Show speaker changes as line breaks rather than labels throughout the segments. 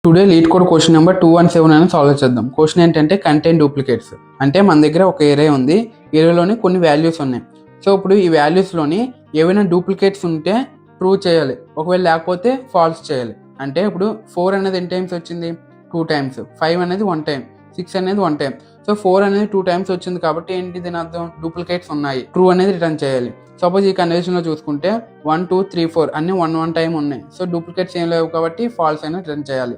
Today lead code question number 217 అని solve చేద్దాం. Question ఏంటంటే కంటైన్ డూప్లికేట్స్. అంటే మన దగ్గర ఒక ఏరే ఉంది, ఏరేలోని కొన్ని వాల్యూస్ ఉన్నాయి. సో ఇప్పుడు ఈ వాల్యూస్లోని ఏవైనా డూప్లికేట్స్ ఉంటే ప్రూవ్ చేయాలి, ఒకవేళ లేకపోతే ఫాల్స్ చేయాలి. అంటే ఇప్పుడు 4 అనేది ఎన్ని టైమ్స్ వచ్చింది, 2 టైమ్స్, 5 అనేది 1 టైం, 6 అనేది 1 టైం. సో 4 అనేది 2 టైమ్స్ వచ్చింది కాబట్టి ఏంటి దీని అర్థం, డూప్లికేట్స్ ఉన్నాయి, ట్రూ అనేది రిటర్న్ చేయాలి. సపోజ్ ఈ కండిషన్లో చూసుకుంటే 1 2 3 4 అన్ని 1 టైం ఉన్నాయి. సో డూప్లికేట్స్ ఏం లేవు కాబట్టి ఫాల్స్ అనేది రిటర్న్ చేయాలి.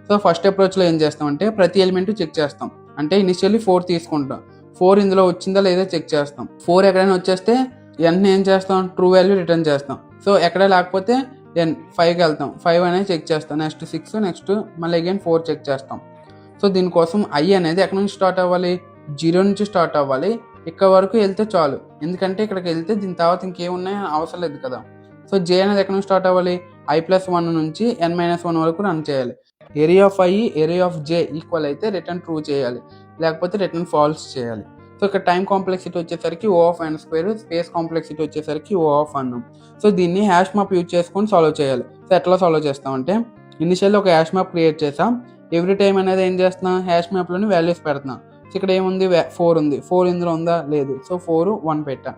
సో ఫస్ట్ అప్రోచ్లో ఏం చేస్తామంటే ప్రతి ఎలిమెంట్ చెక్ చేస్తాం. అంటే ఇనిషియల్లీ 4 తీసుకుంటాం, 4 ఇందులో వచ్చిందా లేదా చెక్ చేస్తాం. 4 ఎక్కడైనా వచ్చేస్తే వెంటనే ఏం చేస్తాం, ట్రూ వాల్యూ రిటర్న్ చేస్తాం. సో ఎక్కడ లేకపోతే 5కి వెళ్తాం, 5 అనేది చెక్ చేస్తాం, నెక్స్ట్ 6, నెక్స్ట్ మళ్ళీ అగైన్ 4 చెక్ చేస్తాం. సో దీనికోసం ఐ అనేది ఎక్కడి నుంచి స్టార్ట్ అవ్వాలి, 0 నుంచి స్టార్ట్ అవ్వాలి. ఇక్కడ వరకు వెళ్తే చాలు, ఎందుకంటే ఇక్కడికి వెళ్తే దీని తర్వాత ఇంకేమున్నాయి అవసరం లేదు కదా. సో జే అనేది ఎక్కడి నుంచి స్టార్ట్ అవ్వాలి, i+1 నుంచి n-1 వరకు రన్ చేయాలి. Area of I area of J equal అయితే రిటర్న్ ట్రూ చేయాలి, లేకపోతే రిటర్న్ ఫాల్స్ చేయాలి. సో ఇక్కడ టైం కాంప్లెక్సిటీ వచ్చేసరికి O(n²), స్పేస్ కాంప్లెక్సిటీ వచ్చేసరికి O(1). సో దీన్ని హ్యాష్ మ్యాప్ యూజ్ చేసుకొని సాల్వ్ చేయాలి. సో ఎట్లా సాల్వ్ చేస్తామంటే ఇనిషియల్లీ ఒక హ్యాష్ మ్యాప్ క్రియేట్ చేసాం. ఎవ్రీ టైం అనేది ఏం చేస్తున్నాం, హ్యాష్ మ్యాప్లోని వాల్యూస్ పెడుతున్నాం. సో ఇక్కడ ఏముంది, 4 ఉంది, 4 ఇందులో ఉందా లేదు, సో 4 1 పెట్టా.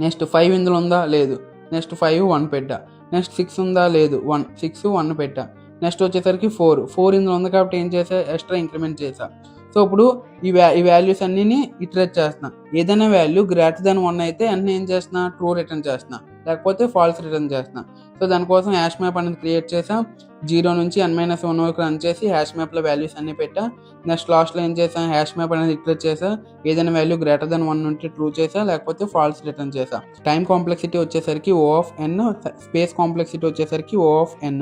నెక్స్ట్ 5 ఇందులో ఉందా లేదు, నెక్స్ట్ 5 1 పెట్టా. నెక్స్ట్ 6 ఉందా లేదు, 1 6 1 పెట్టా. నెక్స్ట్ వచ్చేసరికి 4 ఇందులో ఉంది కాబట్టి ఏం చేసా, ఎక్స్ట్రా ఇంక్రిమెంట్ చేసా. సో ఇప్పుడు ఈ వాల్యూస్ అన్నీ ఇటరేట్ చేస్తున్నా. ఏదైనా వాల్యూ >1 అయితే అన్నీ ఏం చేస్తున్నా, ట్రూ రిటర్న్ చేస్తున్నా, లేకపోతే ఫాల్స్ రిటర్న్ చేస్తున్నా. సో దానికోసం హ్యాష్ మ్యాప్ అనేది క్రియేట్ చేసాం. 0 నుంచి n-1 వరకు రన్ చేసి హ్యాష్ మ్యాప్లో వాల్యూస్ అన్నీ పెట్టా. నెక్స్ట్ లాస్ట్లో ఏం చేసాం, హ్యాష్ మ్యాప్ అనేది ఇటరేట్ చేసా. ఏదైనా వాల్యూ >1 ఉంటే ట్రూ చేసా, లేకపోతే ఫాల్స్ రిటర్న్ చేసా. టైం కాంప్లెక్సిటీ వచ్చేసరికి O(n), స్పేస్ కాంప్లెక్సిటీ వచ్చేసరికి O(n).